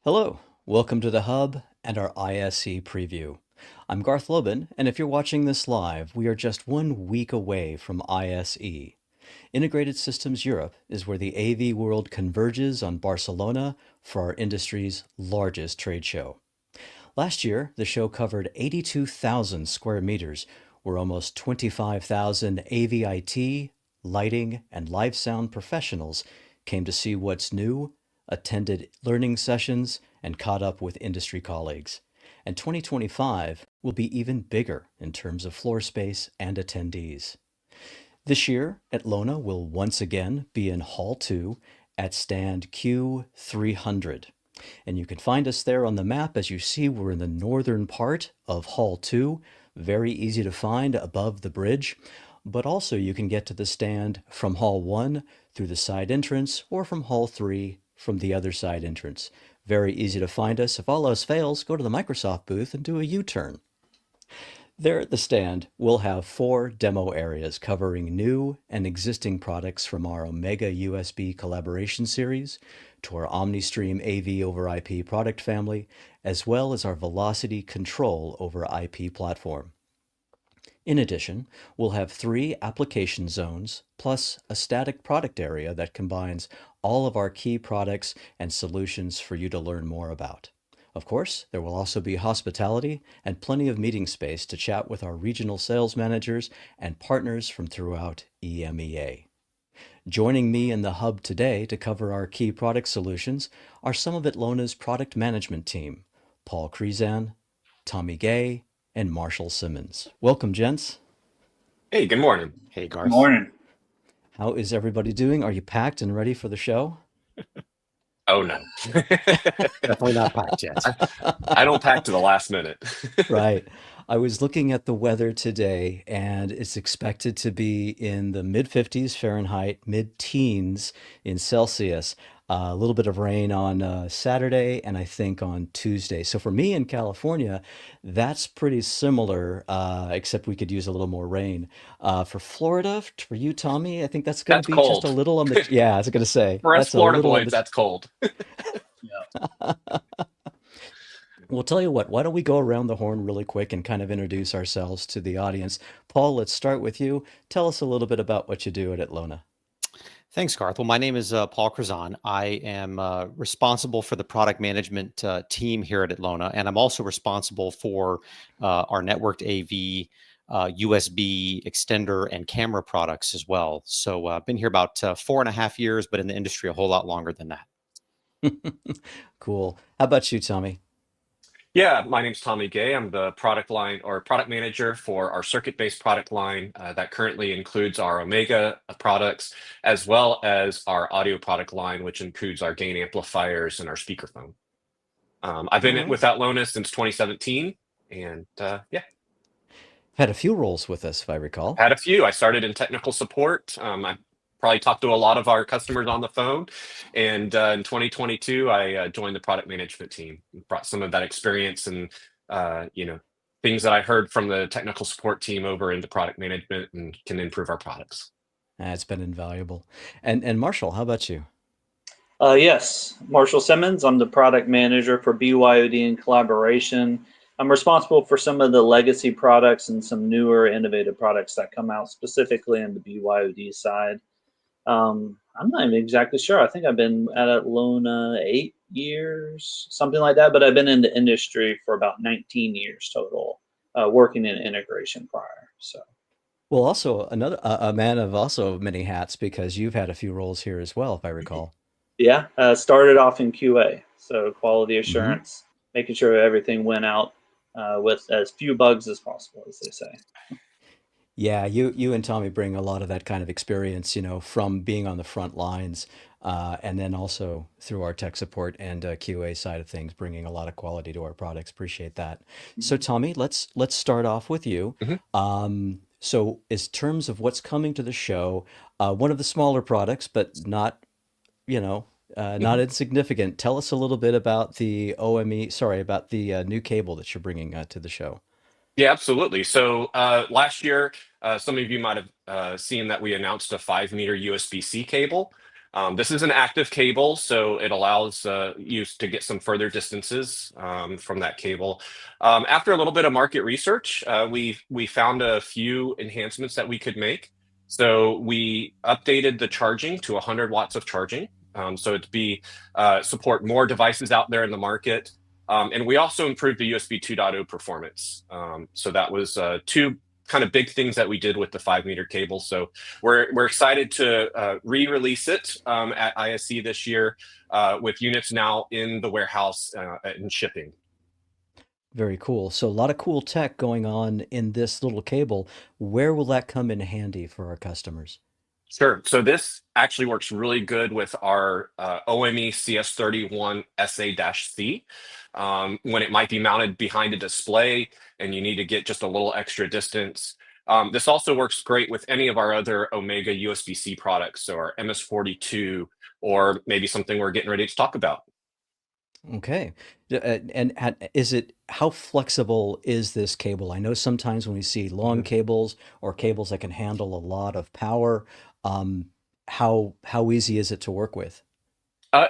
Hello, welcome to the Hub and our ISE preview. I'm Garth Lobin, and if you're watching this live, we are just 1 week away from ISE. Integrated Systems Europe is where the AV world converges on Barcelona for our industry's largest trade show. Last year, the show covered 82,000 square meters, where almost 25,000 AVIT, lighting, and live sound professionals came to see what's new, attended learning sessions, and caught up with industry colleagues. And 2025 will be even bigger in terms of floor space and attendees. This year, Atlona will once again be in Hall 2 at stand Q300. And you can find us there on the map. As you see, we're in the northern part of Hall 2, very easy to find above the bridge. But also you can get to the stand from Hall 1 through the side entrance or from Hall 3 from the other side entrance. Very easy to find us. If all else fails, go to the Microsoft booth and do a U-turn. There at the stand, we'll have 4 demo areas covering new and existing products from our Omega USB collaboration series to our OmniStream AV over IP product family, as well as our Velocity Control over IP platform. In addition, we'll have 3 application zones plus a static product area that combines all of our key products and solutions for you to learn more about. Of course, there will also be hospitality and plenty of meeting space to chat with our regional sales managers and partners from throughout EMEA. Joining me in the hub today to cover our key product solutions are some of Atlona's product management team, Paul Krezan, Tommy Gay, and Marshall Simmons. Welcome, gents. Hey, good morning. Hey, Good Garth. morning. How is everybody doing? Are you packed and ready for the show? Oh no. Definitely not packed yet. I don't pack to the last minute. Right. I was looking at the weather today, and it's expected to be in the mid 50s Fahrenheit, mid teens in Celsius. A little bit of rain on Saturday and I think on Tuesday. So for me in California, that's pretty similar, except we could use a little more rain. For Florida, for you, Tommy, I think that's going to That's be just a cold. little on the, yeah, I was going to say, For us that's a Florida little on boys, the, that's cold. Yeah. We'll tell you what, why don't we go around the horn really quick and kind of introduce ourselves to the audience? Paul, let's start with you. Tell us a little bit about what you do at Atlona. Thanks, Garth. Well, my name is Paul Krezan. I am responsible for the product management team here at Atlona, and I'm also responsible for our networked AV, USB extender, and camera products as well. So I've been here about 4.5 years, but in the industry a whole lot longer than that. Cool. How about you, Tommy? Yeah, my name's Tommy Gay. I'm the product line or product manager for our circuit-based product line that currently includes our Omega products, as well as our audio product line, which includes our gain amplifiers and our speakerphone. I've All been right. with Atlona since 2017, and yeah, Had a few roles with us, if I recall. had a few. I started in technical support. I probably talked to a lot of our customers on the phone. And in 2022, I joined the product management team. Brought some of that experience and things that I heard from the technical support team over into product management and can improve our products. It's been invaluable. And Marshall, how about you? Yes, Marshall Simmons. I'm the product manager for BYOD and collaboration. I'm responsible for some of the legacy products and some newer innovative products that come out specifically on the BYOD side. I'm not even exactly sure. I think I've been at Atlona 8 years, something like that, but I've been in the industry for about 19 years total, working in integration prior. So. Well, also another a man of also many hats because you've had a few roles here as well, if I recall. Yeah, started off in QA, so quality Hmm. assurance, making sure everything went out with as few bugs as possible, as they say. Yeah, you and Tommy bring a lot of that kind of experience, from being on the front lines, and then also through our tech support and QA side of things, bringing a lot of quality to our products. Appreciate that. So, Mhm. Tommy, let's start off with you. Mhm. So, as terms of what's coming to the show, one of the smaller products, but not, you know, not Mhm. insignificant. Tell us a little bit about the OME, sorry, about the new cable that you're bringing to the show. Yeah, absolutely. So last year, some of you might have seen that we announced a 5-meter USB-C cable. This is an active cable, so it allows you to get some further distances from that cable. After a little bit of market research, we found a few enhancements that we could make. So we updated the charging to 100 watts of charging, so it'd be support more devices out there in the market. And we also improved the USB 2.0 performance. So that was two kind of big things that we did with the 5-meter cable. So we're excited to re-release it at ISE this year with units now in the warehouse and shipping. Very cool. So a lot of cool tech going on in this little cable. Where will that come in handy for our customers? Sure. So this actually works really good with our OME CS31 SA-C when it might be mounted behind a display and you need to get just a little extra distance. This also works great with any of our other Omega USB-C products, so our MS42, or maybe something we're getting ready to talk about. Okay. And how flexible is this cable? I know sometimes when we see long cables or cables that can handle a lot of power, how easy is it to work with?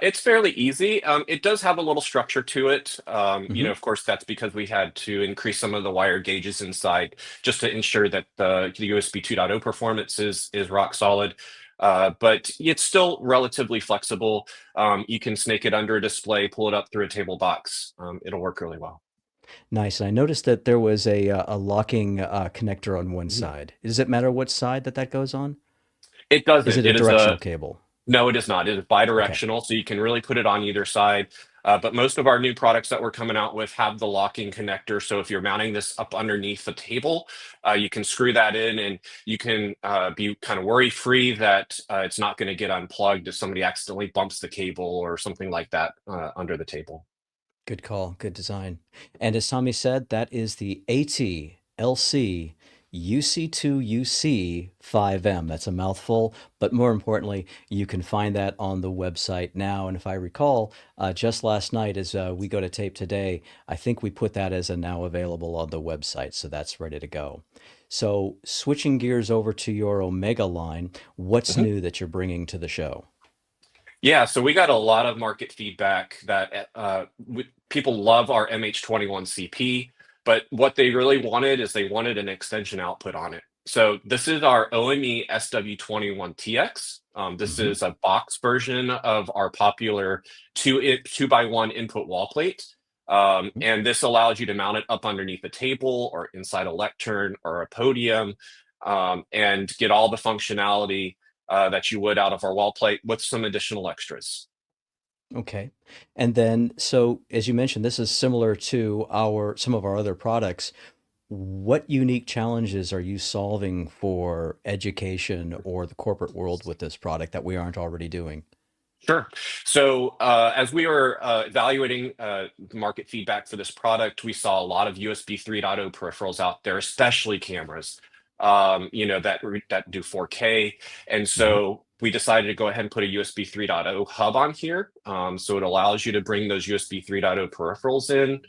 It's fairly easy. It does have a little structure to it. Mm-hmm. Of course, that's because we had to increase some of the wire gauges inside just to ensure that the USB 2.0 performance is rock solid. But it's still relatively flexible. You can snake it under a display, pull it up through a table box. It'll work really well. Nice. And I noticed that there was a locking connector on one side. Does it matter what side that goes on? It doesn't. Is it a directional cable? No, it is not. It is bidirectional, so you can really put it on either side. But most of our new products that we're coming out with have the locking connector. So if you're mounting this up underneath the table, you can screw that in and you can be kind of worry-free that it's not going to get unplugged if somebody accidentally bumps the cable or something like that under the table. Good call. Good design. And as Tommy said, that is the AT-LC UC2UC 5M. That's a mouthful, but more importantly, you can find that on the website now. And if I recall, just last night as we go to tape today, I think we put that as a now available on the website. So that's ready to go. So switching gears over to your Omega line, what's new that you're bringing to the show? Yeah, so we got a lot of market feedback that people love our MH21CP. But what they really wanted is they wanted an extension output on it. So this is our OME SW21TX. This is a box version of our popular 2x1 input wall plate. And this allows you to mount it up underneath a table or inside a lectern or a podium and get all the functionality that you would out of our wall plate with some additional extras. Okay. And then, so as you mentioned, this is similar to some of our other products. What unique challenges are you solving for education or the corporate world with this product that we aren't already doing? Sure. So as we were evaluating the market feedback for this product, we saw a lot of USB 3.0 peripherals out there, especially cameras, that do 4K. And so we decided to go ahead and put a USB 3.0 hub on here. So it allows you to bring those USB 3.0 peripherals in.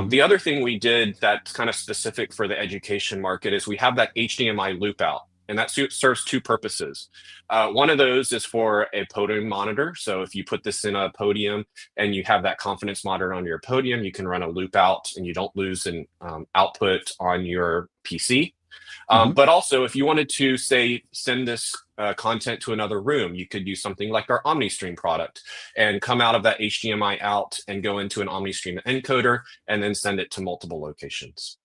The other thing we did that's kind of specific for the education market is we have that HDMI loop out. And that serves two purposes. One of those is for a podium monitor. So if you put this in a podium and you have that confidence monitor on your podium, you can run a loop out and you don't lose an output on your PC. But also, if you wanted to, say, send this content to another room, you could use something like our OmniStream product and come out of that HDMI out and go into an OmniStream encoder and then send it to multiple locations.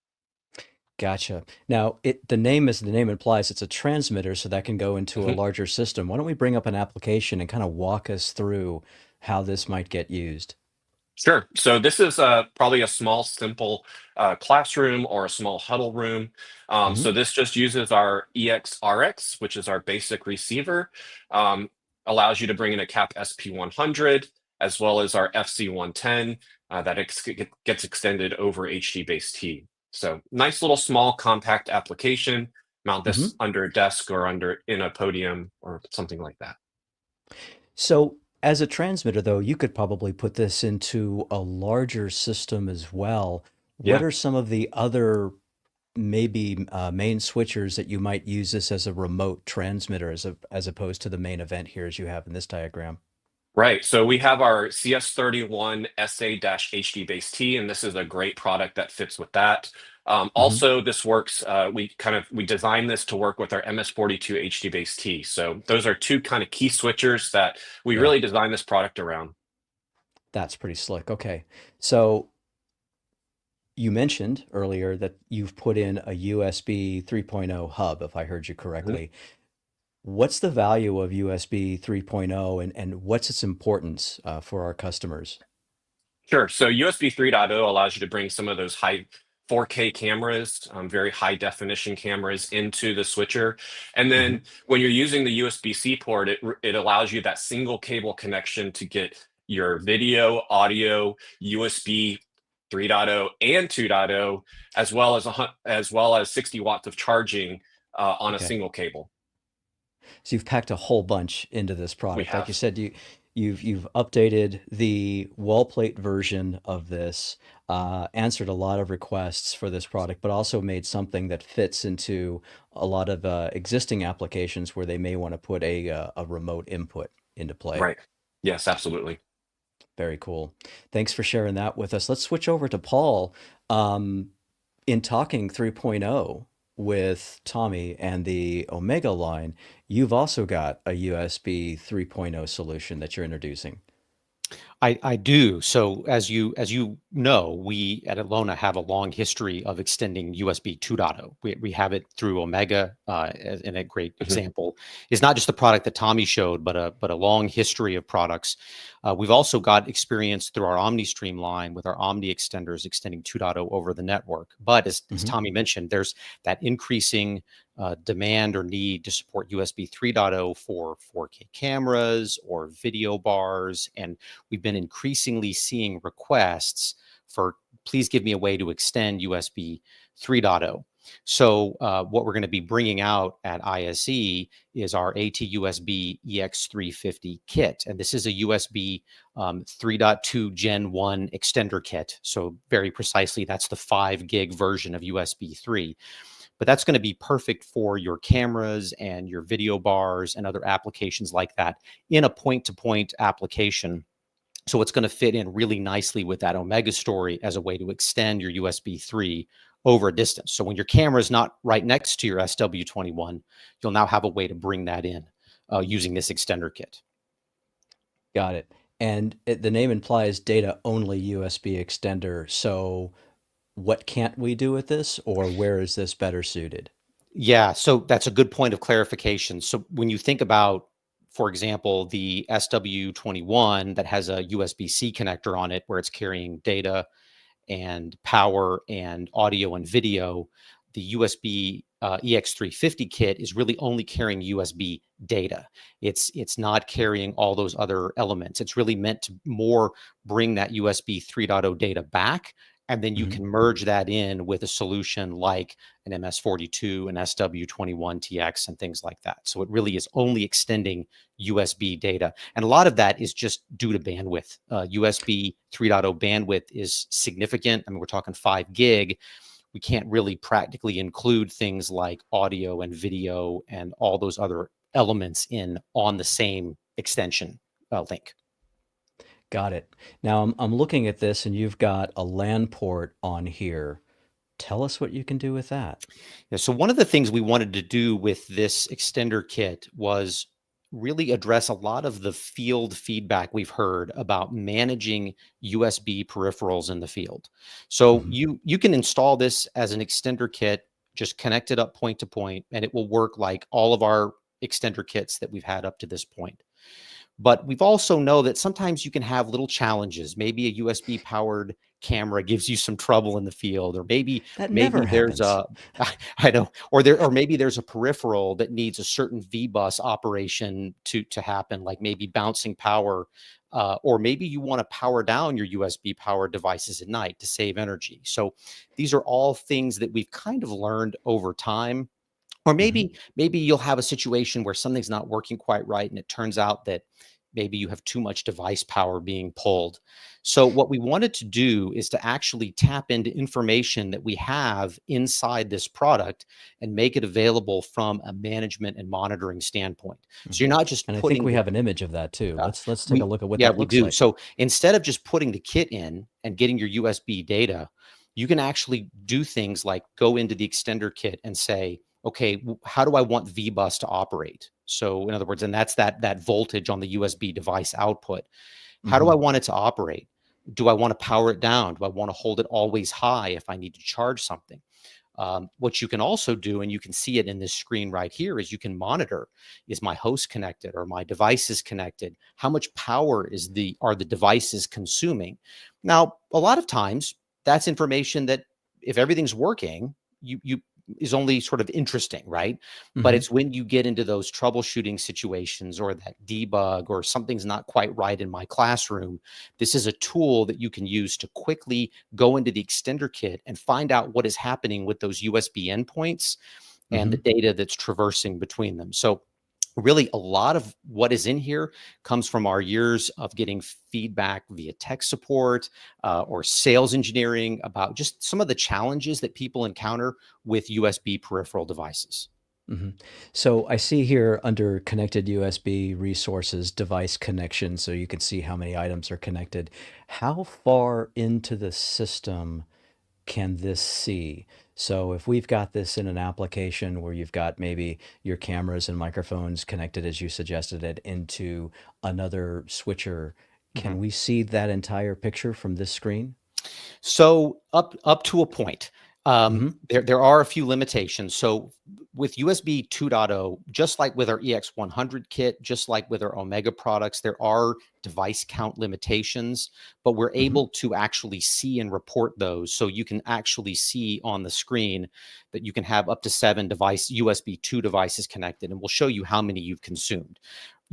Gotcha. Now, the name, as the name implies, it's a transmitter, so that can go into a larger system. Why don't we bring up an application and kind of walk us through how this might get used? Sure. So this is probably a small, simple classroom or a small huddle room. So this just uses our EXRX, which is our basic receiver, allows you to bring in a CAP SP100, as well as our FC110 that gets extended over HD-base-T. So nice little small compact application. Mount this under a desk or in a podium or something like that. So as a transmitter, though, you could probably put this into a larger system as well. What are some of the other maybe main switchers that you might use this as a remote transmitter as opposed to the main event here as you have in this diagram. Right. So we have our CS31 SA-HD base T, and this is a great product that fits with that. Also, this works, we designed this to work with our MS42 HD base T. So those are two kind of key switchers that we really designed this product around. That's pretty slick. Okay. So you mentioned earlier that you've put in a USB 3.0 hub, if I heard you correctly. What's the value of USB 3.0 and what's its importance for our customers? Sure. So USB 3.0 allows you to bring some of those high 4K cameras, very high definition cameras into the switcher. And then when you're using the USB-C port, it allows you that single cable connection to get your video, audio, USB 3.0 and 2.0, as well as 60 watts of charging on a single cable. So you've packed a whole bunch into this product. We have. Like you said, you've updated the wall plate version of this, answered a lot of requests for this product, but also made something that fits into a lot of existing applications where they may want to put a remote input into play. Right. Yes, absolutely. Very cool. Thanks for sharing that with us. Let's switch over to Paul. In talking 3.0 with Tommy and the Omega line, you've also got a USB 3.0 solution that you're introducing. I do. So as you know, we at Atlona have a long history of extending USB 2.0. We have it through Omega, and a great example is not just the product that Tommy showed, but a long history of products. We've also got experience through our OmniStream line with our Omni extenders extending 2.0 over the network. But as Tommy mentioned, there's that increasing demand or need to support USB 3.0 for 4K cameras or video bars. And we've been increasingly seeing requests for, please give me a way to extend USB 3.0. So what we're going to be bringing out at ISE is our AT-USB EX350 kit. And this is a USB 3.2 Gen 1 extender kit. So very precisely, that's the 5 gig version of USB 3. But that's going to be perfect for your cameras and your video bars and other applications like that in a point-to-point application. So it's going to fit in really nicely with that Omega story as a way to extend your USB 3 over a distance. So when your camera is not right next to your SW21, you'll now have a way to bring that in using this extender kit. Got it. And the name implies data-only USB extender. So what can't we do with this, or where is this better suited? Yeah, so that's a good point of clarification. So when you think about, for example, the SW21 that has a USB-C connector on it where it's carrying data and power and audio and video, the USB EX350 kit is really only carrying USB data. It's not carrying all those other elements. It's really meant to more bring that USB 3.0 data back, and then you can merge that in with a solution like an MS42, an SW21TX, and things like that. So it really is only extending USB data. And a lot of that is just due to bandwidth. USB 3.0 bandwidth is significant. I mean, we're talking 5 gig. We can't really practically include things like audio and video and all those other elements on the same extension link. Got it. Now I'm looking at this and you've got a LAN port on here. Tell us what you can do with that. Yeah, so one of the things we wanted to do with this extender kit was really address a lot of the field feedback we've heard about managing USB peripherals in the field. So you can install this as an extender kit, just connect it up point to point, and it will work like all of our extender kits that we've had up to this point. But we've also know that sometimes you can have little challenges. Maybe a USB powered camera gives you some trouble in the field, or maybe there's a, I know, or maybe there's a peripheral that needs a certain V-bus operation to happen, like maybe bouncing power, or maybe you want to power down your USB powered devices at night to save energy. So these are all things that we've kind of learned over time. Or maybe you'll have a situation where something's not working quite right, and it turns out that Maybe you have too much device power being pulled. So what we wanted to do is to actually tap into information that we have inside this product and make it available from a management and monitoring standpoint. So you're not just And I think putting we have an image of that too. uh, Let's take a look at what that we looks do. like. So instead of just putting the kit in and getting your USB data, you can actually do things like go into the extender kit and say, okay, how do I want VBus to operate? So in other words, and that's that voltage on the USB device output. How do I want it to operate? Do I want to power it down? Do I want to hold it always high if I need to charge something? What you can also do, and you can see it in this screen right here, is you can monitor, is my host connected or my devices connected? How much power are the devices consuming? Now, a lot of times that's information that if everything's working, you is only sort of interesting, right? But it's when you get into those troubleshooting situations or that debug or something's not quite right in my classroom, this is a tool that you can use to quickly go into the extender kit and find out what is happening with those USB endpoints and the data that's traversing between them. So really a lot of what is in here comes from our years of getting feedback via tech support or sales engineering about just some of the challenges that people encounter with USB peripheral devices. So I see here under connected USB resources, device connection, so you can see how many items are connected. How far into the system can this see? So if we've got this in an application where you've got maybe your cameras and microphones connected, as you suggested it, into another switcher, can we see that entire picture from this screen? So up to a point. There are a few limitations. So with USB 2.0, just like with our EX100 kit, just like with our Omega products, there are device count limitations, but we're able to actually see and report those. So you can actually see on the screen that you can have up to 7 USB 2 devices connected, and we'll show you how many you've consumed.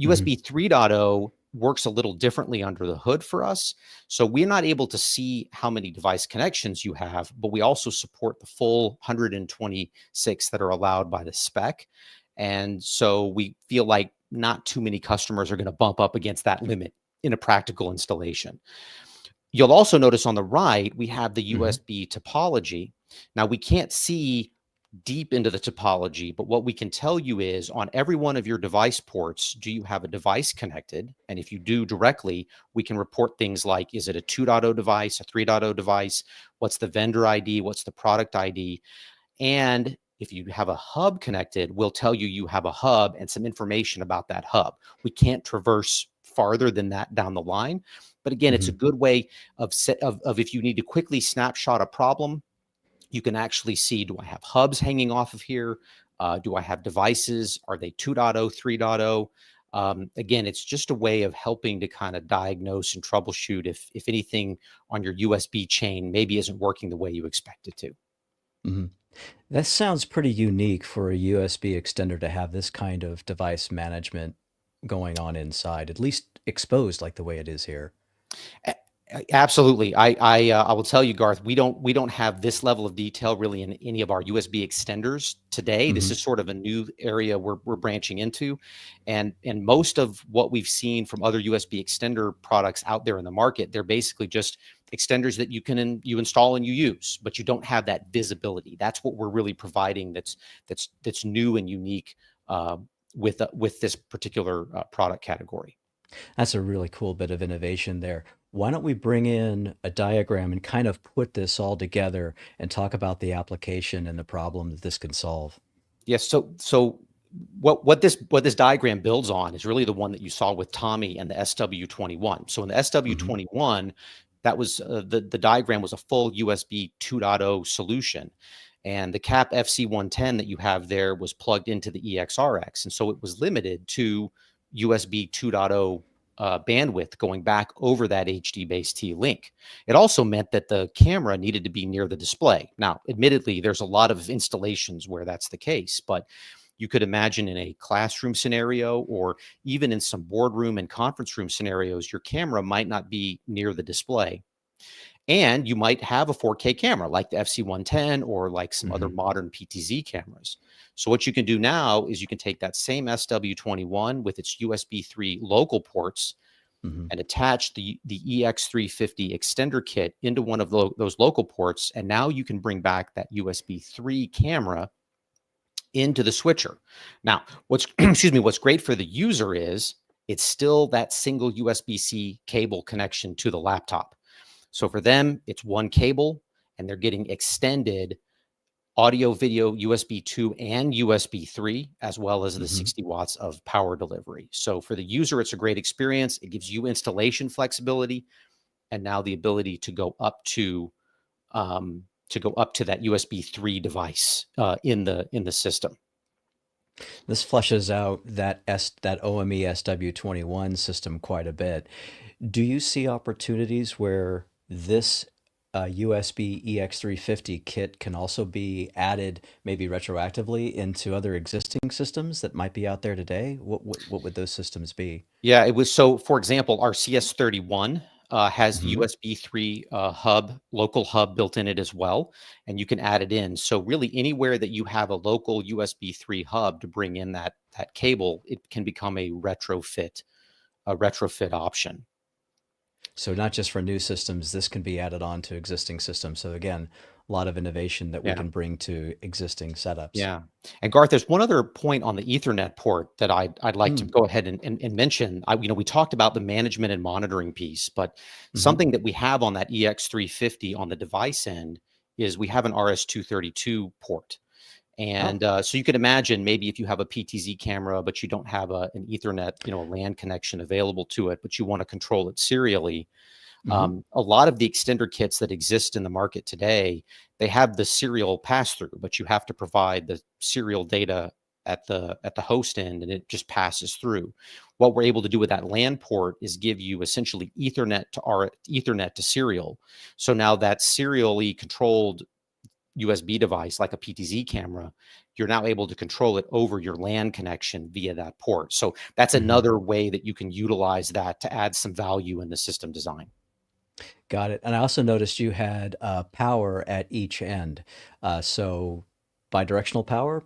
USB 3.0 works a little differently under the hood for us. So we're not able to see how many device connections you have, but we also support the full 126 that are allowed by the spec. And so we feel like not too many customers are going to bump up against that limit in a practical installation. You'll also notice on the right, we have the USB topology. Now we can't see deep into the topology, but what we can tell you is on every one of your device ports, do you have a device connected? And if you do directly, we can report things like, is it a 2.0 device, a 3.0 device? What's the vendor ID? What's the product ID? And if you have a hub connected, we'll tell you you have a hub and some information about that hub. We can't traverse farther than that down the line. But again, it's a good way of if you need to quickly snapshot a problem, you can actually see, do I have hubs hanging off of here? Do I have devices? Are they 2.0, 3.0? Again, it's just a way of helping to kind of diagnose and troubleshoot if anything on your USB chain maybe isn't working the way you expect it to. That sounds pretty unique for a USB extender to have this kind of device management going on inside, at least exposed like the way it is here. Absolutely. I will tell you, Garth, we don't have this level of detail really in any of our USB extenders today. This is sort of a new area we're branching into. And most of what we've seen from other USB extender products out there in the market, they're basically just extenders that you install and you use, but you don't have that visibility. That's what we're really providing that's new and unique with this particular product category. That's a really cool bit of innovation there. Why don't we bring in a diagram and kind of put this all together and talk about the application and the problem that this can solve? Yes. So what this diagram builds on is really the one that you saw with Tommy and the SW21. So in the SW21, that was the diagram was a full USB 2.0 solution. And the CAP FC110 that you have there was plugged into the EXRX. And so it was limited to USB 2.0 bandwidth going back over that HD base T link. It also meant that the camera needed to be near the display. Now, admittedly, there's a lot of installations where that's the case, but you could imagine in a classroom scenario or even in some boardroom and conference room scenarios, your camera might not be near the display. And you might have a 4K camera like the FC110 or like some other modern PTZ cameras. So what you can do now is you can take that same SW21 with its USB 3 local ports and attach the EX350 extender kit into one of those local ports. And now you can bring back that USB 3 camera into the switcher. Now, what's what's great for the user is it's still that single USB-C cable connection to the laptop. So for them, it's one cable, and they're getting extended audio, video, USB 2 and USB 3, as well as the 60 watts of power delivery. So for the user, it's a great experience. It gives you installation flexibility, and now the ability to go up to that USB 3 device in the system. This fleshes out that OME SW21 system quite a bit. Do you see opportunities where this USB EX350 kit can also be added, maybe retroactively, into other existing systems that might be out there today? What would those systems be? Yeah, it was so. For example, our CS31 has the USB 3 local hub built in it as well, and you can add it in. So really, anywhere that you have a local USB 3 hub to bring in that cable, it can become a retrofit option. So not just for new systems, this can be added on to existing systems. So again, a lot of innovation that we can bring to existing setups. Yeah. And Garth, there's one other point on the Ethernet port that I'd like to go ahead and mention. We talked about the management and monitoring piece, but something that we have on that EX350 on the device end is we have an RS-232 port. And so you could imagine maybe if you have a PTZ camera, but you don't have an Ethernet, a LAN connection available to it, but you want to control it serially. A lot of the extender kits that exist in the market today, they have the serial pass through, but you have to provide the serial data at the host end, and it just passes through. What we're able to do with that LAN port is give you essentially Ethernet to serial. So now that serially controlled USB device like a PTZ camera, you're now able to control it over your LAN connection via that port. So that's another way that you can utilize that to add some value in the system design. Got it. And I also noticed you had power at each end. So bidirectional power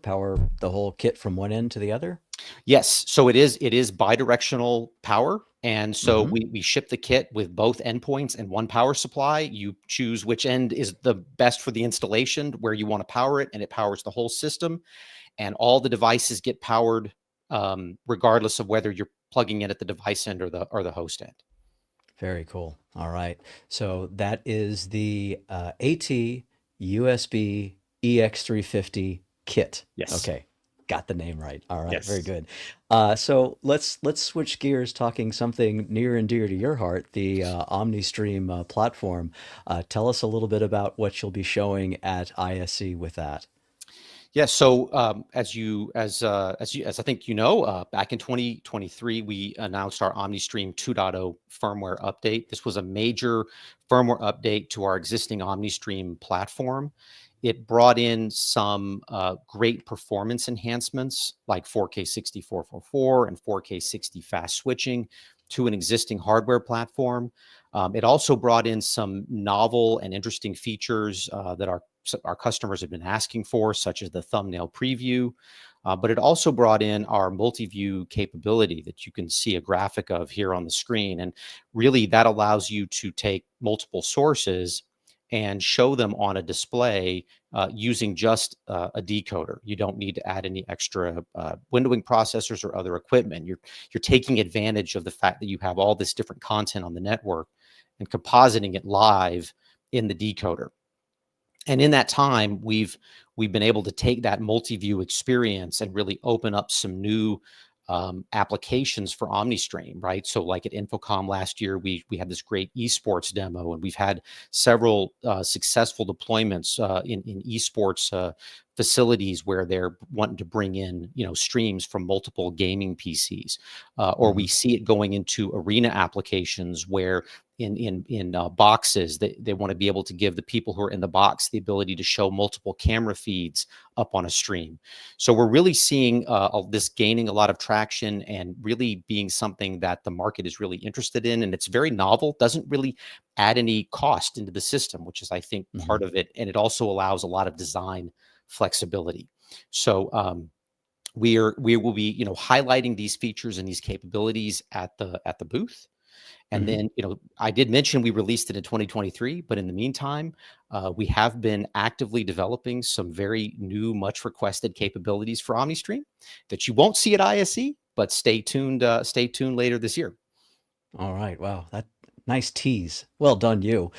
the whole kit from one end to the other? Yes. So it is bidirectional power. And so we ship the kit with both endpoints and one power supply. You choose which end is the best for the installation, where you want to power it, and it powers the whole system. And all the devices get powered regardless of whether you're plugging in at the device end or the host end. Very cool. All right. So that is the AT USB EX350 kit. Yes. Okay. Got the name right. All right. Yes. Very good. So let's switch gears, talking something near and dear to your heart, the OmniStream platform. Tell us a little bit about what you'll be showing at ISE with that. Yeah. So as I think back in 2023, we announced our OmniStream 2.0 firmware update. This was a major firmware update to our existing OmniStream platform. It brought in some great performance enhancements like 4K 6444 and 4K 60 fast switching to an existing hardware platform. It also brought in some novel and interesting features that our customers have been asking for, such as the thumbnail preview. But it also brought in our multi-view capability that you can see a graphic of here on the screen. And really that allows you to take multiple sources and show them on a display using just a decoder. You don't need to add any extra windowing processors or other equipment. You're taking advantage of the fact that you have all this different content on the network and compositing it live in the decoder. And in that time, we've been able to take that multi-view experience and really open up some new applications for OmniStream, right? So like at Infocom last year, we had this great esports demo, and we've had several successful deployments in esports facilities where they're wanting to bring in, streams from multiple gaming PCs, or we see it going into arena applications where in boxes they want to be able to give the people who are in the box the ability to show multiple camera feeds up on a stream. So we're really seeing this gaining a lot of traction and really being something that the market is really interested in. And it's very novel, doesn't really add any cost into the system, which is, I think, part of it. And it also allows a lot of design flexibility. So we will be, highlighting these features and these capabilities at the booth. And then, I did mention we released it in 2023, but in the meantime, we have been actively developing some very new, much requested capabilities for OmniStream that you won't see at ISE, but stay tuned. Stay tuned later this year. All right. Wow. That nice tease. Well done, you.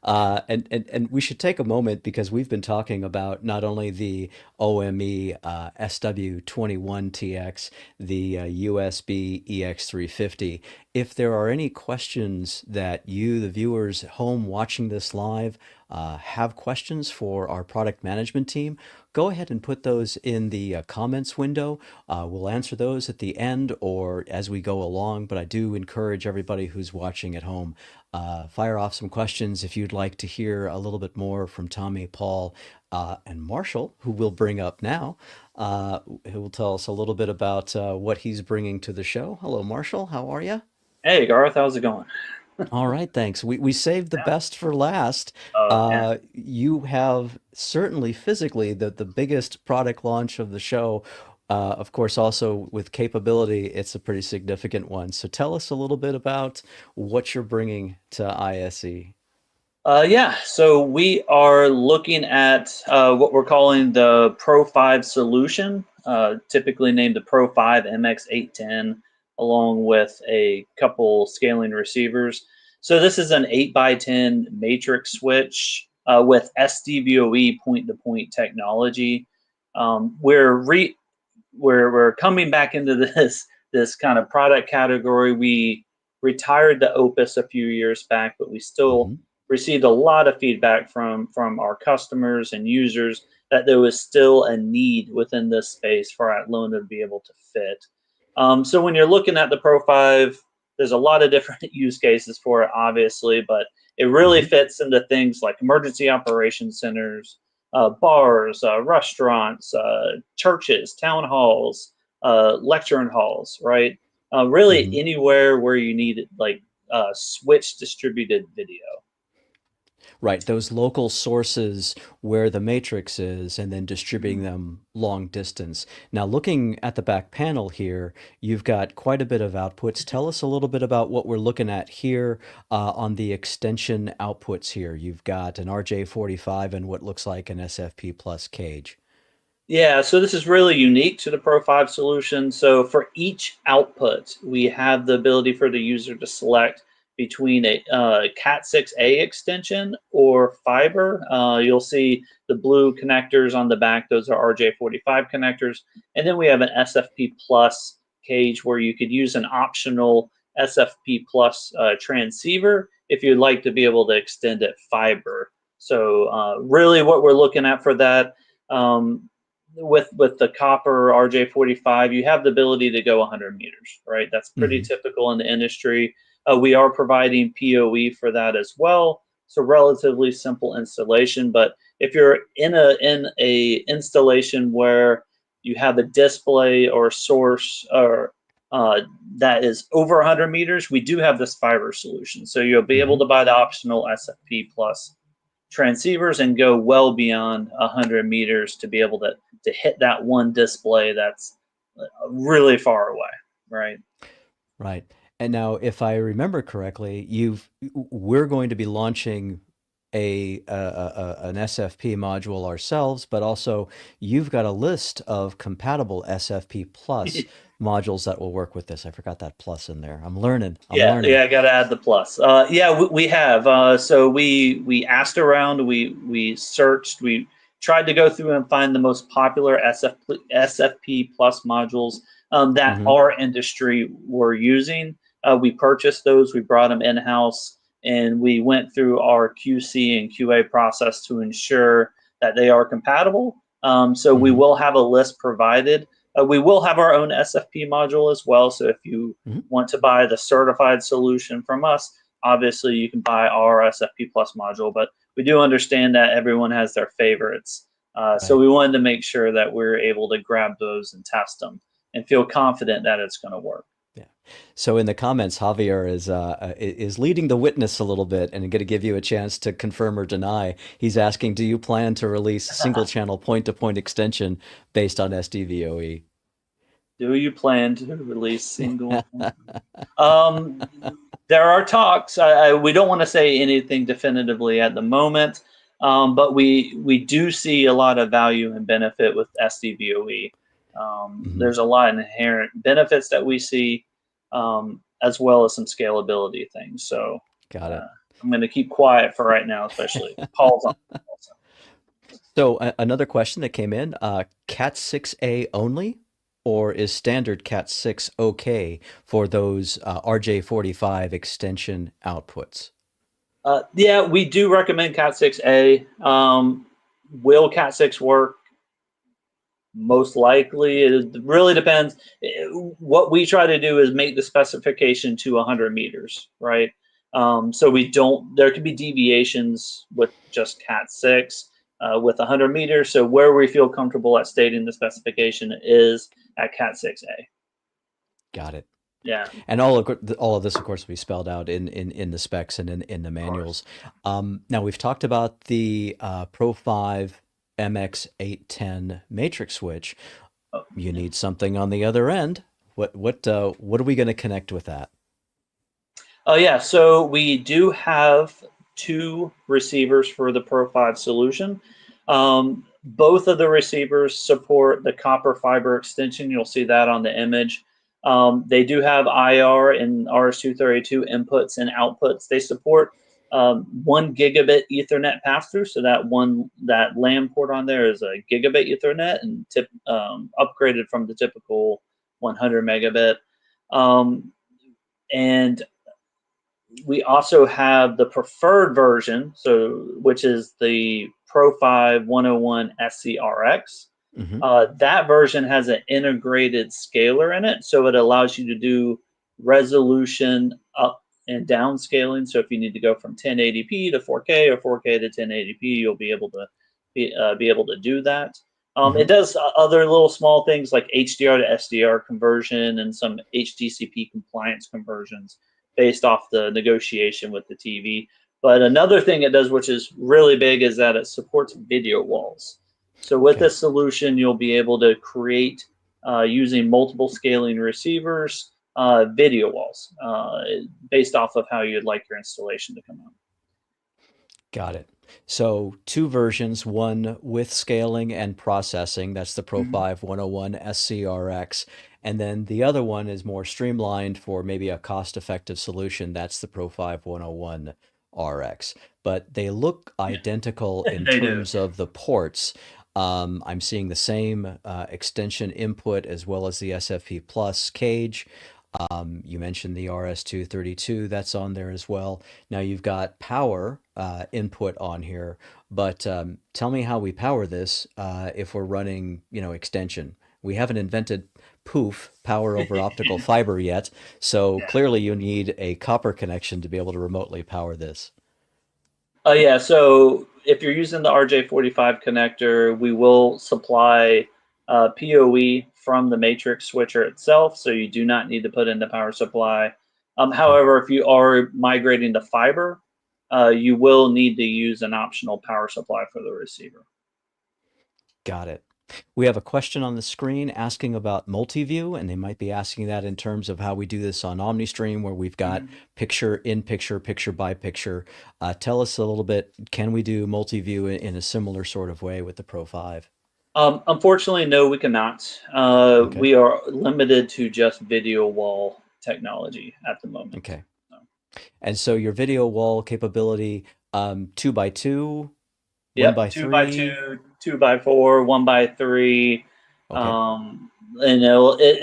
And we should take a moment because we've been talking about not only the OME SW21TX, the USB EX350. If there are any questions that you, the viewers at home watching this live, have questions for our product management team, go ahead and put those in the comments window. We'll answer those at the end or as we go along, but I do encourage everybody who's watching at home, fire off some questions if you'd like to hear a little bit more from Tommy, Paul, and Marshall, who we'll bring up now, who will tell us a little bit about what he's bringing to the show. Hello, Marshall. How are you? Hey, Garth, how's it going? All right, thanks. We saved the best for last. Yeah. You have certainly physically the biggest product launch of the show. Of course, also with capability, it's a pretty significant one. So tell us a little bit about what you're bringing to ISE. Yeah, so we are looking at what we're calling the Pro 5 solution, typically named the Pro 5 MX810, along with a couple scaling receivers. So this is an 8x10 matrix switch with SDVoE point-to-point technology. We're coming back into this kind of product category. We retired the Opus a few years back, but we still received a lot of feedback from our customers and users that there was still a need within this space for Atlona to be able to fit. So when you're looking at the Pro 5, there's a lot of different use cases for it, obviously, but it really fits into things like emergency operations centers, bars, restaurants, churches, town halls, lecturing halls, right? Really anywhere where you need like switch distributed video. Right, those local sources where the matrix is and then distributing them long distance. Now, looking at the back panel here, you've got quite a bit of outputs. Tell us a little bit about what we're looking at here on the extension outputs here. You've got an RJ45 and what looks like an SFP Plus cage. Yeah, so this is really unique to the Pro 5 solution. So for each output, we have the ability for the user to select between a Cat6A extension or fiber. You'll see the blue connectors on the back. Those are RJ45 connectors. And then we have an SFP Plus cage where you could use an optional SFP Plus transceiver if you'd like to be able to extend it fiber. So really what we're looking at for that, with the copper RJ45, you have the ability to go 100 meters, right? That's pretty typical in the industry. We are providing PoE for that as well, so relatively simple installation. But if you're in a installation where you have a display or source or that is over 100 meters, we do have this fiber solution. So you'll be able to buy the optional SFP Plus transceivers and go well beyond 100 meters to be able to hit that one display that's really far away, right? Right. And now, if I remember correctly, we're going to be launching an SFP module ourselves, but also you've got a list of compatible SFP Plus modules that will work with this. I forgot that plus in there. I'm learning. Yeah, I got to add the plus. Yeah, we have. So we asked around, we searched, we tried to go through and find the most popular SFP Plus modules that our industry were using. We purchased those, we brought them in-house, and we went through our QC and QA process to ensure that they are compatible. So we Mhm. will have a list provided. We will have our own SFP module as well. So if you Mhm. want to buy the certified solution from us, obviously you can buy our SFP Plus module, but we do understand that everyone has their favorites. So Right. we wanted to make sure that we're able to grab those and test them and feel confident that it's going to work. Yeah. So in the comments, Javier is leading the witness a little bit and going to give you a chance to confirm or deny. He's asking, do you plan to release single channel point-to-point extension based on SDVOE? Do you plan to release single? Um, there are talks. We don't want to say anything definitively at the moment, but we do see a lot of value and benefit with SDVOE. Mhm. There's a lot of inherent benefits that we see, as well as some scalability things. So Got it. I'm going to keep quiet for right now, especially Paul's on. Also. So another question that came in, Cat 6A only, or is standard Cat 6 okay for those RJ45 extension outputs? Yeah, we do recommend Cat 6A. Will Cat 6 work? Most likely. It really depends. What we try to do is make the specification to 100 meters, right? So we don't, there could be deviations with just Cat 6 with 100 meters. So where we feel comfortable at stating the specification is at Cat 6A. Got it. Yeah. And all of this, of course, will be spelled out in the specs and in the manuals. Now, we've talked about the Pro 5 MX810 matrix switch. You need something on the other end. What are we going to connect with that? Oh yeah, so we do have 2 receivers for the Pro 5 solution. Both of the receivers support the copper fiber extension. You'll see that on the image. They do have IR and RS-232 inputs and outputs. They support 1 gigabit Ethernet pass-through, so that LAN port on there is a gigabit Ethernet and upgraded from the typical 100 megabit. And we also have the preferred version, which is the Pro 5 101 SCRX. Mm-hmm. That version has an integrated scaler in it, so it allows you to do resolution up and down scaling. So if you need to go from 1080p to 4K or 4K to 1080p, you'll be able to be able to do that. Mm-hmm. It does other little small things like HDR to SDR conversion and some HDCP compliance conversions based off the negotiation with the TV. But another thing it does, which is really big, is that it supports video walls. So with this solution, you'll be able to create, using multiple scaling receivers, video walls based off of how you'd like your installation to come out. Got it. So 2 versions, one with scaling and processing. That's the Pro 5 101 SCRX. And then the other one is more streamlined for maybe a cost-effective solution. That's the Pro 5 101 RX. But they look identical in terms of the ports. I'm seeing the same extension input as well as the SFP Plus cage. You mentioned the RS-232, that's on there as well. Now you've got power input on here, but tell me how we power this if we're running, extension. We haven't invented POOF, power over optical fiber yet, so clearly you need a copper connection to be able to remotely power this. Yeah, so if you're using the RJ45 connector, we will supply PoE from the matrix switcher itself, so you do not need to put in the power supply. However, if you are migrating to fiber, you will need to use an optional power supply for the receiver. Got it. We have a question on the screen asking about multi-view, and they might be asking that in terms of how we do this on OmniStream, where we've got picture in picture, picture by picture. Tell us a little bit, can we do multi-view in a similar sort of way with the Pro 5? Unfortunately, no, we cannot. Okay. We are limited to just video wall technology at the moment. Okay. And so your video wall capability, 2x2, Yep, 1x3? 2x2, 2x4, 1x3. Okay.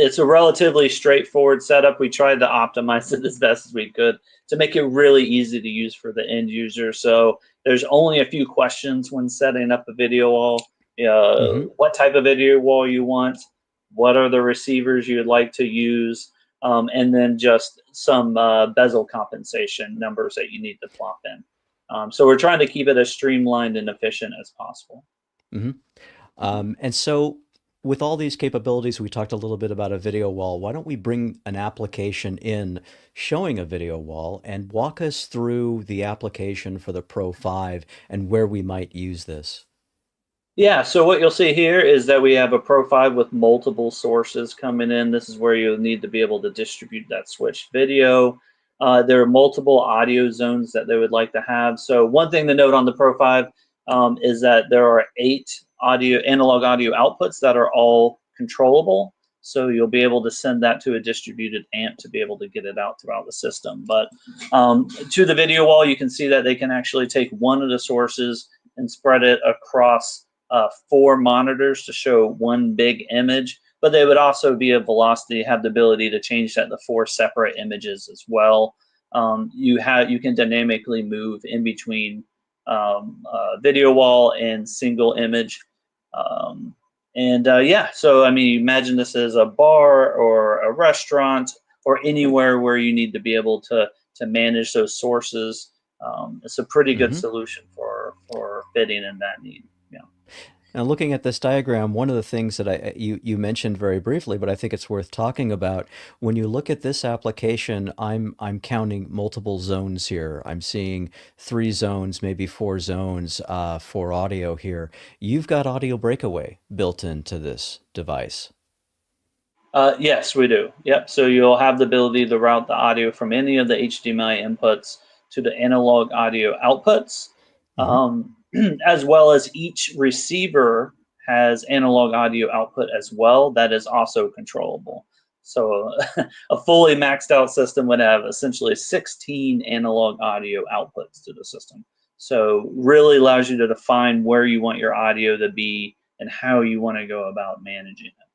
It's a relatively straightforward setup. We tried to optimize it as best as we could to make it really easy to use for the end user. So there's only a few questions when setting up a video wall. what type of video wall you want, what are the receivers you would like to use, and then just some bezel compensation numbers that you need to plop in. So we're trying to keep it as streamlined and efficient as possible. And so with all these capabilities, we talked a little bit about a video wall. Why don't we bring an application in showing a video wall and walk us through the application for the Pro 5 and where we might use this? Yeah, so what you'll see here is that we have a Pro 5 with multiple sources coming in. This is where you'll need to be able to distribute that switched video. There are multiple audio zones that they would like to have. So one thing to note on the Pro 5 is that there are 8 analog audio outputs that are all controllable. So you'll be able to send that to a distributed amp to be able to get it out throughout the system. But to the video wall, you can see that they can actually take one of the sources and spread it across 4 monitors to show one big image, but they would also be a velocity, have the ability to change that to 4 separate images as well. You can dynamically move in between video wall and single image. Yeah, so I mean, imagine this as a bar or a restaurant or anywhere where you need to be able to manage those sources. It's a pretty good solution for fitting in that need. Now, looking at this diagram, one of the things that you mentioned very briefly, but I think it's worth talking about, when you look at this application, I'm counting multiple zones here. I'm seeing 3 zones, maybe 4 zones for audio here. You've got audio breakaway built into this device. Yes, we do. Yep. So you'll have the ability to route the audio from any of the HDMI inputs to the analog audio outputs. As well as each receiver has analog audio output as well that is also controllable. So a fully maxed out system would have essentially 16 analog audio outputs to the system. So really allows you to define where you want your audio to be and how you want to go about managing it.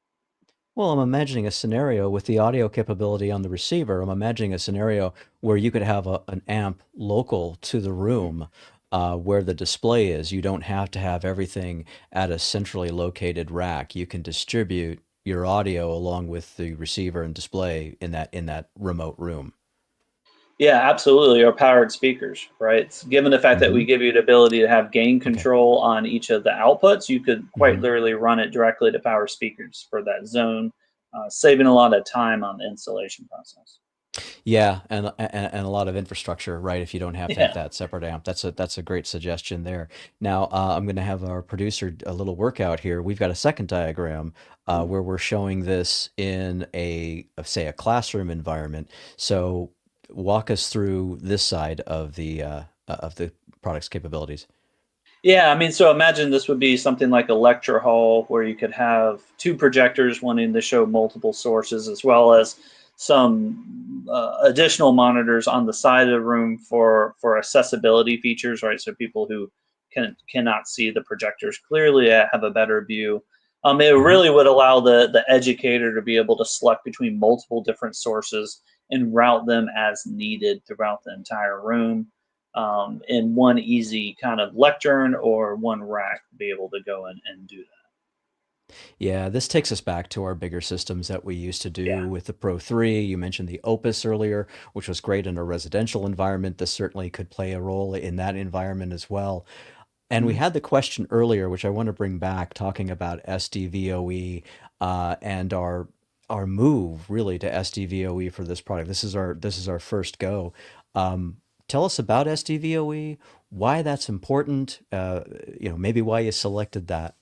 Well, I'm imagining a scenario with the audio capability on the receiver. I'm imagining a scenario where you could have an amp local to the room where the display is. You don't have to have everything at a centrally located rack. You can distribute your audio along with the receiver and display in that remote room. Yeah, absolutely. Or powered speakers, right? Given the fact that we give you the ability to have gain control on each of the outputs, you could quite literally run it directly to power speakers for that zone, saving a lot of time on the installation process. Yeah, and a lot of infrastructure, right? If you don't have to have that separate amp, that's a great suggestion there. Now, I'm going to have our producer a little workout here. We've got a second diagram where we're showing this in say a classroom environment. So walk us through this side of the product's capabilities. Yeah, I mean, so imagine this would be something like a lecture hall where you could have 2 projectors wanting to show multiple sources, as well as some additional monitors on the side of the room for accessibility features, right? So people who cannot see the projectors clearly have a better view. It really would allow the educator to be able to select between multiple different sources and route them as needed throughout the entire room in one easy kind of lectern or one rack to be able to go in and do that. Yeah, this takes us back to our bigger systems that we used to do with the Pro 3. You mentioned the Opus earlier, which was great in a residential environment. This certainly could play a role in that environment as well. And we had the question earlier, which I want to bring back, talking about SDVOE and our move really to SDVOE for this product. This is our first go. Tell us about SDVOE, why that's important, maybe why you selected that.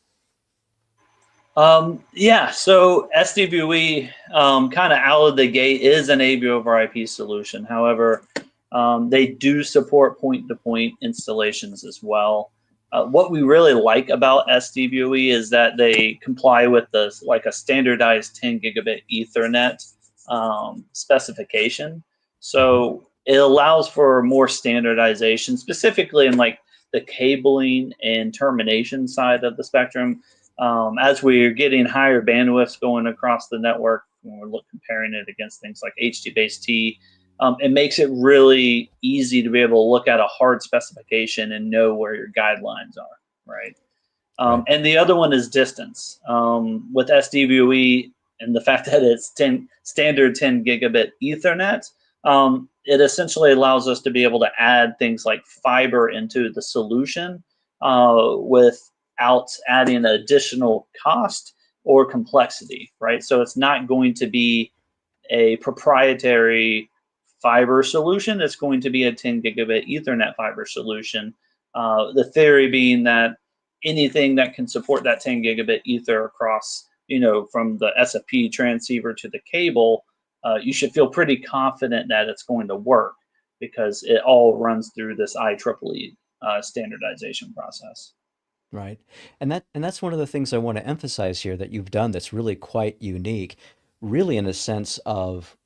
Yeah, so SDVOE kind of out of the gate is an AV over IP solution. However, they do support point-to-point installations as well. What we really like about SDVOE is that they comply with a standardized 10 gigabit Ethernet specification. So it allows for more standardization, specifically in like the cabling and termination side of the spectrum. As we're getting higher bandwidths going across the network, when we're comparing it against things like HDBaseT, it makes it really easy to be able to look at a hard specification and know where your guidelines are, right? Right. And the other one is distance. With SDVoE and the fact that it's standard 10 gigabit Ethernet, it essentially allows us to be able to add things like fiber into the solution without adding additional cost or complexity, right? So it's not going to be a proprietary fiber solution. It's going to be a 10 gigabit Ethernet fiber solution. The theory being that anything that can support that 10 gigabit ether across, from the SFP transceiver to the cable, you should feel pretty confident that it's going to work because it all runs through this IEEE standardization process. Right. And that's one of the things I want to emphasize here that you've done that's really quite unique, really in a sense of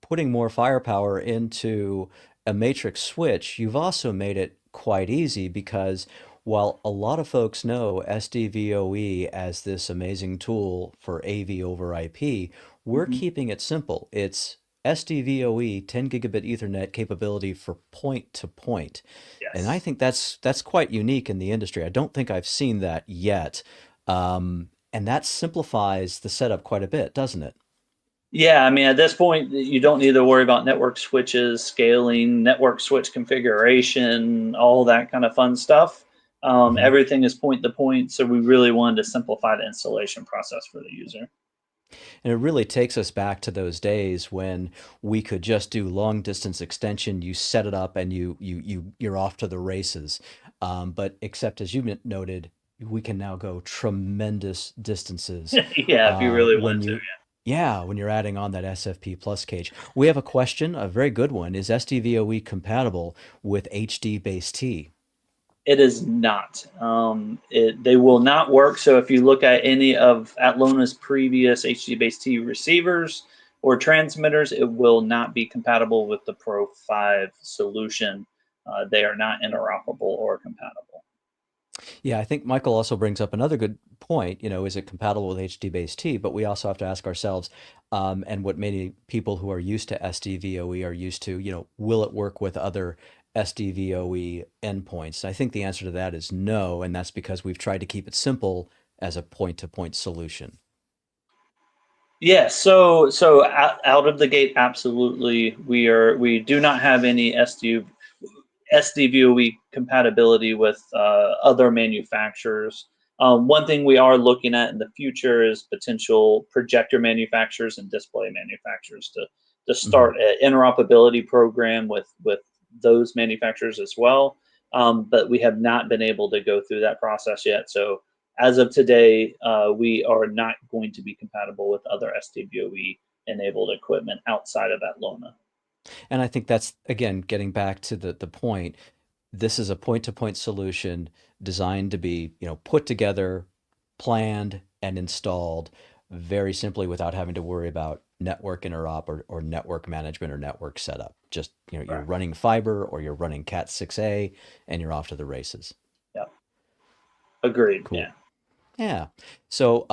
putting more firepower into a matrix switch. You've also made it quite easy because while a lot of folks know SDVoE as this amazing tool for AV over IP, we're Mhm. keeping it simple. It's SDVoE 10 gigabit Ethernet capability for point to point. And I Yes. think that's quite unique in the industry. I don't think I've seen that yet. And that simplifies the setup quite a bit, doesn't it? Yeah, I mean, at this point, you don't need to worry about network switches, scaling, network switch configuration, all that kind of fun stuff. Mhm. Everything is point to point, so we really wanted to simplify the installation process for the user. And it really takes us back to those days when we could just do long distance extension. You set it up and you're off to the races. But except as you noted, we can now go tremendous distances Yeah, if you really when wanted to. you, yeah, when you're adding on that SFP plus cage. We have a question, a very good one. Is SDVoE compatible with HD base T? It is not. They will not work. So if you look at any of Atlona's previous HD-based-T receivers or transmitters, it will not be compatible with the Pro 5 solution. They are not interoperable or compatible. Yeah, I think Michael also brings up another good point. Is it compatible with HD-based-T? But we also have to ask ourselves, and what many people who are used to SDVoE are used to, will it work with other SDVoE endpoints? I think the answer to that is no, and that's because we've tried to keep it simple as a point-to-point solution. Yeah, so out of the gate, absolutely, we do not have any SDVoE compatibility with other manufacturers. One thing we are looking at in the future is potential projector manufacturers and display manufacturers to Hmm. start an interoperability program with those manufacturers as well. But we have not been able to go through that process yet. So as of today, we are not going to be compatible with other SDVoE enabled equipment outside of Atlona. And I think that's, again, getting back to the point, this is a point-to-point solution designed to be, put together, planned, and installed very simply without having to worry about network interop or network management or network setup. Just, you're Right. running fiber or you're running Cat 6A and you're off to the races. Yep. Agreed. Cool. Yeah. Yeah. So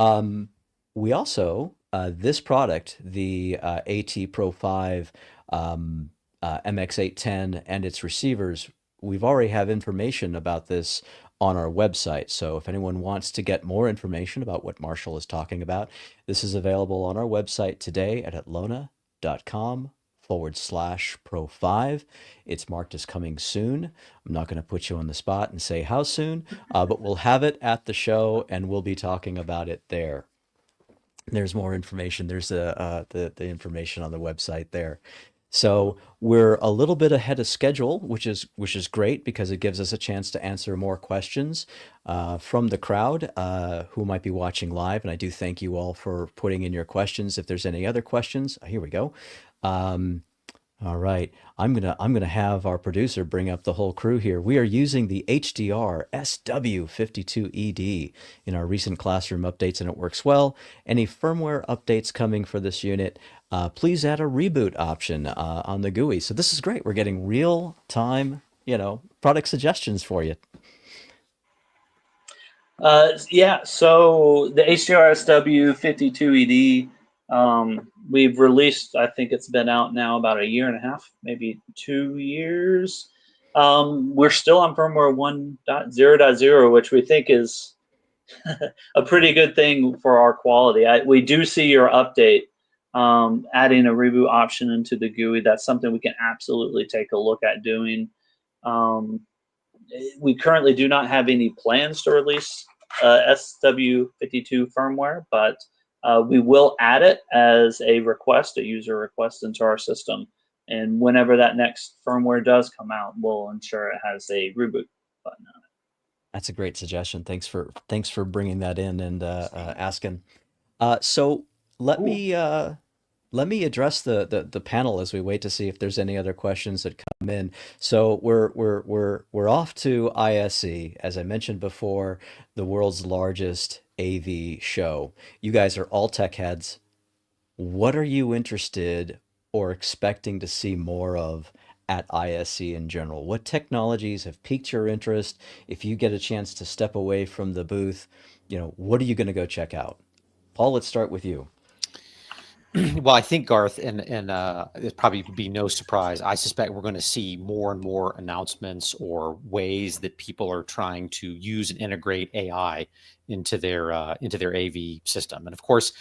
we also, this product, the AT Pro 5 MX810 and its receivers, we've already have information about this on our website. So if anyone wants to get more information about what Marshall is talking about, this is available on our website today at atlona.com/Pro 5. It's marked as coming soon. I'm not going to put you on the spot and say how soon, but we'll have it at the show and we'll be talking about it there. There's more information. There's the information on the website there. So we're a little bit ahead of schedule, which is great because it gives us a chance to answer more questions from the crowd who might be watching live. And I do thank you all for putting in your questions. If there's any other questions, here we go. All right, I'm gonna have our producer bring up the whole crew here. We are using the HDR SW52ED in our recent classroom updates, and it works well. Any firmware updates coming for this unit, please add a reboot option on the GUI. So this is great. We're getting real time, product suggestions for you. Yeah, so the HDRSW 52ED, we've released, I think it's been out now about a year and a half, maybe 2 years. We're still on firmware 1.0.0, which we think is a pretty good thing for our quality. We do see your update, adding a reboot option into the GUI. That's something we can absolutely take a look at doing. We currently do not have any plans to release SW52 firmware, but we will add it as a request, a user request into our system. And whenever that next firmware does come out, we'll ensure it has a reboot button on it. That's a great suggestion. Thanks for bringing that in and asking. So let me address the panel as we wait to see if there's any other questions that come in. So we're off to ISE, as I mentioned before, the world's largest AV show. You guys are all tech heads. What are you interested or expecting to see more of at ISE in general? What technologies have piqued your interest? If you get a chance to step away from the booth, what are you going to go check out? Paul, let's start with you. Well, I think, Garth, and it probably be no surprise, I suspect we're going to see more and more announcements or ways that people are trying to use and integrate AI into their AV system. And of course,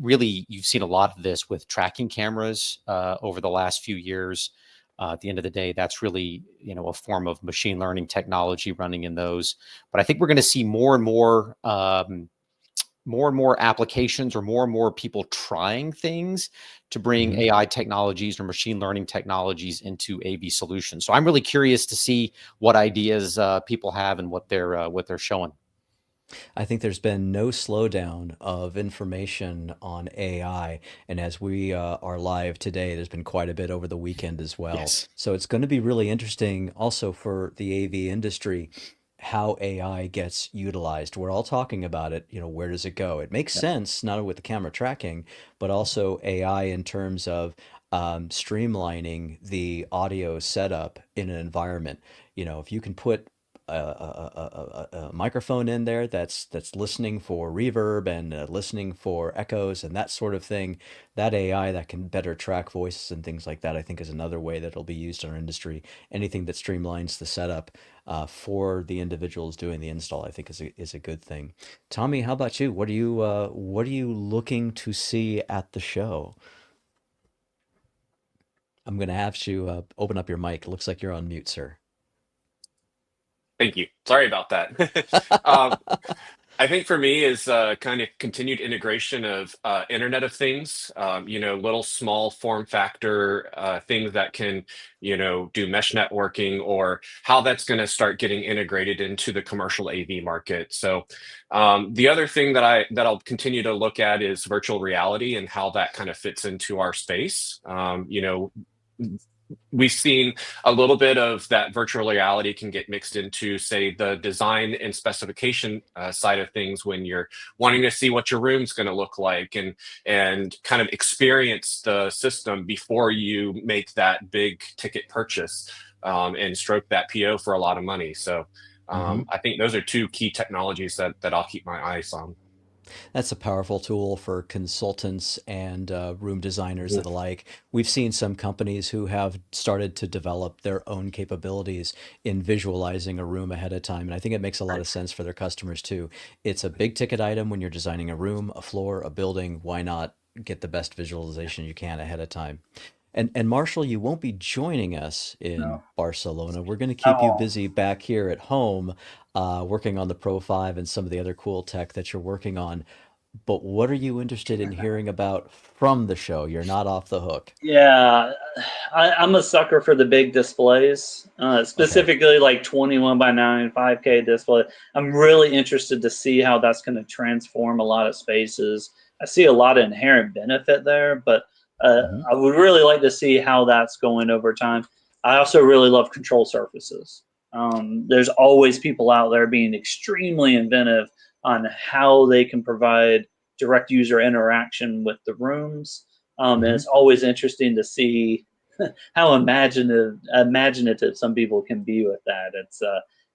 really, you've seen a lot of this with tracking cameras over the last few years. At the end of the day, that's really, a form of machine learning technology running in those. But I think we're going to see more and more applications, or more and more people trying things to bring AI technologies or machine learning technologies into AV solutions. So I'm really curious to see what ideas people have and what they're showing. I think there's been no slowdown of information on AI. And as we are live today, there's been quite a bit over the weekend as well. Yes. So it's going to be really interesting also for the AV industry, how AI gets utilized. We're all talking about it, where does it go? It makes sense, not only with the camera tracking, but also AI in terms of streamlining the audio setup in an environment. If you can put a microphone in there that's listening for reverb and listening for echoes and that sort of thing, that AI that can better track voices and things like that, I think is another way that it'll be used in our industry. Anything that streamlines the setup for the individuals doing the install, I think is a good thing. Tommy, how about you? What are you looking to see at the show? I'm going to have you open up your mic. It looks like you're on mute, sir. Thank you. Sorry about that. I think for me is kind of continued integration of Internet of Things, little small form factor things that can, do mesh networking, or how that's going to start getting integrated into the commercial AV market. So the other thing that I'll continue to look at is virtual reality and how that kind of fits into our space. We've seen a little bit of that virtual reality can get mixed into, say, the design and specification side of things when you're wanting to see what your room's going to look like and kind of experience the system before you make that big ticket purchase and stroke that PO for a lot of money. So I think those are two key technologies that I'll keep my eyes on. That's a powerful tool for consultants and room designers and the like. We've seen some companies who have started to develop their own capabilities in visualizing a room ahead of time. And I think it makes a lot of sense for their customers too. It's a big ticket item when you're designing a room, a floor, a building. Why not get the best visualization you can ahead of time? And Marshall, you won't be joining us in Barcelona. We're going to keep you busy back here at home, working on the Pro 5 and some of the other cool tech that you're working on. But what are you interested in hearing about from the show? You're not off the hook. Yeah, I'm a sucker for the big displays, specifically like 21:9, 5K display. I'm really interested to see how that's going to transform a lot of spaces. I see a lot of inherent benefit there, but I would really like to see how that's going over time. I also really love control surfaces. There's always people out there being extremely inventive on how they can provide direct user interaction with the rooms. And it's always interesting to see how imaginative some people can be with that.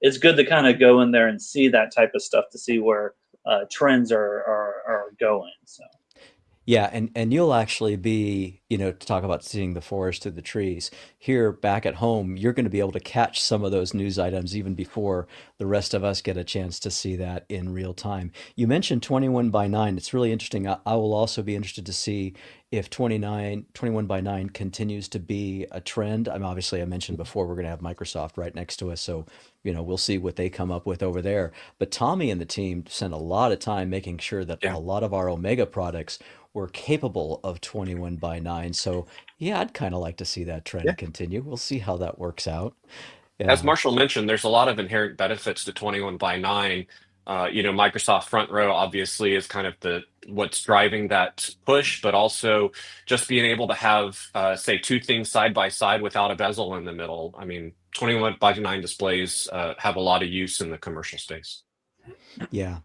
It's good to kind of go in there and see that type of stuff to see where trends are going. So. Yeah, and you'll actually be, to talk about seeing the forest through the trees. Here back at home, you're going to be able to catch some of those news items even before the rest of us get a chance to see that in real time. You mentioned 21 by 9. It's really interesting. I will also be interested to see if 21 by 9 continues to be a trend. I mentioned before we're going to have Microsoft right next to us, so we'll see what they come up with over there. But Tommy and the team spent a lot of time making sure that Yeah. a lot of our Omega products were capable of 21 by 9. So, yeah, I'd kind of like to see that Yeah. trend continue. We'll see how that works out. As Yeah. Marshall mentioned, there's a lot of inherent benefits to 21 by 9. Microsoft Front Row obviously is kind of the what's driving that push, but also just being able to have, say, two things side by side without a bezel in the middle. I mean, 21 by 9 displays have a lot of use in the commercial space. Yeah.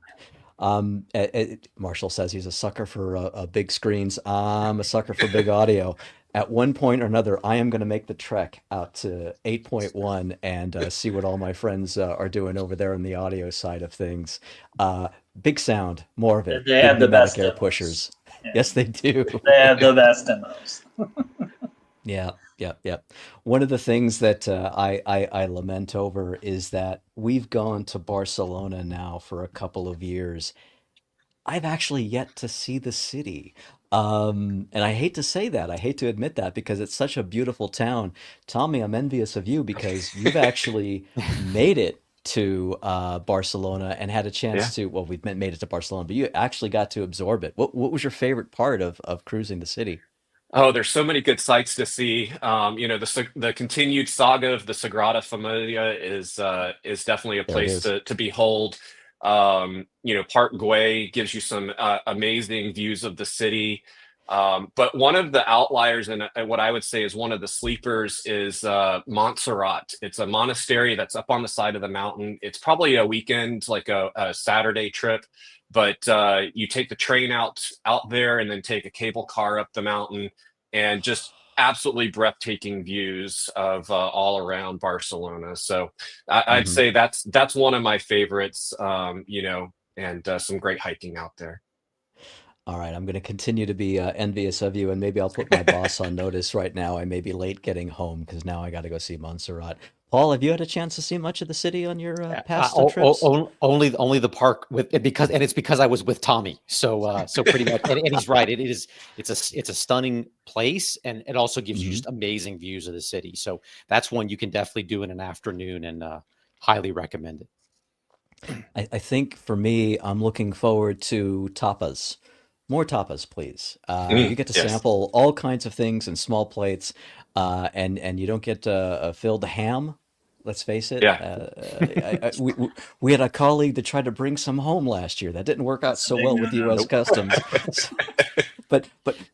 Marshall says he's a sucker for big screens. I'm a sucker for big audio. At one point or another, I am going to make the trek out to 8.1 and see what all my friends are doing over there on the audio side of things. Big sound, more of it. They Big have the pneumatic best air demos. pushers. Yeah. Yes, they do. They have the best demos. Yeah, yeah, yeah. One of the things that I lament over is that we've gone to Barcelona now for a couple of years. I've actually yet to see the city. And I hate to say that. I hate to admit that because it's such a beautiful town. Tommy, I'm envious of you because you've actually made it to Barcelona and had a chance Yeah. to, well, we've made it to Barcelona, but you actually got to absorb it. What was your favorite part of cruising the city? Oh, there's so many good sights to see. The continued saga of the Sagrada Familia is definitely a There it place is. to behold. Park Güell gives you some amazing views of the city. But one of the outliers and what I would say is one of the sleepers is Montserrat. It's a monastery that's up on the side of the mountain. It's probably a weekend, like a Saturday trip, but you take the train out there and then take a cable car up the mountain and just absolutely breathtaking views of all around Barcelona. So I'd Hmm. say that's one of my favorites. And some great hiking out there. All right, I'm going to continue to be envious of you, and maybe I'll put my boss on notice right now. I may be late getting home because now I got to go see Montserrat. Paul, have you had a chance to see much of the city on your past trips? Only the park with it's because I was with Tommy. So pretty much, and he's right. It's a stunning place, and it also gives you Hmm. just amazing views of the city. So that's one you can definitely do in an afternoon, and highly recommend it. I think for me, I'm looking forward to tapas. More tapas, please. You get to Yes. sample all kinds of things in small plates, and you don't get filled ham. Let's face it. Yeah. We had a colleague that tried to bring some home last year. That didn't work out That's a so big well with no-no. U.S. Nope. Customs. But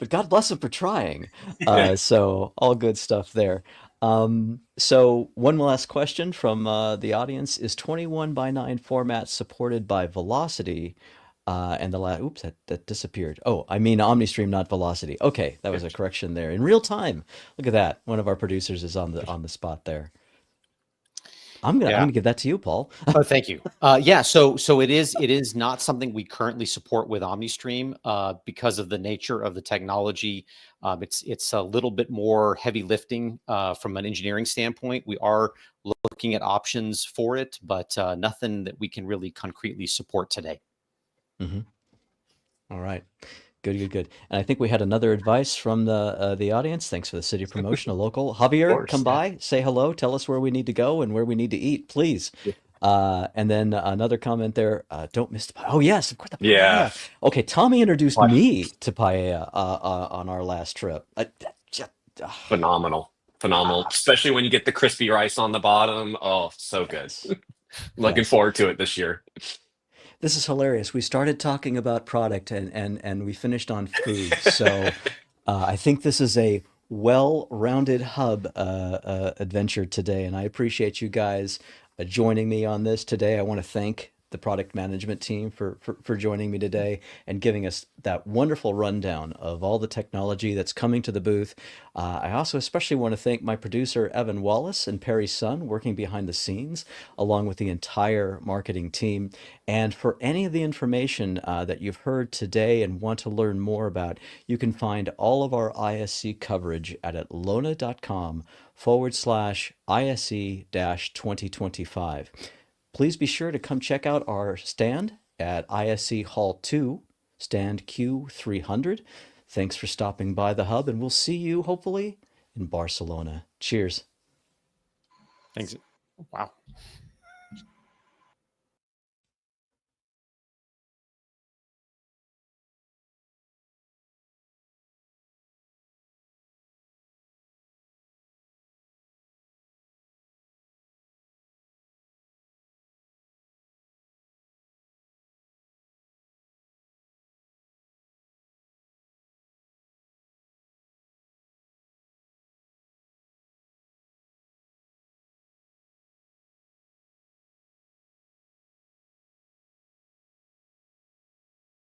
God bless him for trying. So all good stuff there. So one last question from the audience: Is 21 by 9 format supported by Velocity? And the last, oops, that disappeared. Oh, I mean OmniStream, not Velocity. Okay, that was a correction there in real time. Look at that. One of our producers is on the spot there. I'm Yeah. gonna give that to you, Paul. Oh, thank you. Yeah, so it is not something we currently support with OmniStream because of the nature of the technology. It's a little bit more heavy lifting from an engineering standpoint. We are looking at options for it, but nothing that we can really concretely support today. Hmm. All right. Good, good, good. And I think we had another advice from the audience. Thanks for the city promotion, a local. Of Javier, course. come by, say hello, tell us where we need to go and where we need to eat, please. Yeah. And then another comment there. Don't miss the. Oh yes, of course the Yeah. paella. Okay, Tommy introduced What? me to paella on our last trip. Phenomenal. Ah, Especially when you get the crispy rice on the bottom. Oh, so good. yes, Looking yes. forward to it this year. This is hilarious. We started talking about product and we finished on food. So I think this is a well-rounded hub adventure today, and I appreciate you guys joining me on this today. I want to thank the product management team for joining me today and giving us that wonderful rundown of all the technology that's coming to the booth. I also especially want to thank my producer, Evan Wallace, and Perry Sun, working behind the scenes, along with the entire marketing team. And for any of the information that you've heard today and want to learn more about, you can find all of our ISE coverage at atlona.com/ISE-2025. Please be sure to come check out our stand at ISE Hall 2, stand Q300. Thanks for stopping by the hub, and we'll see you hopefully in Barcelona. Cheers. Thanks. Wow.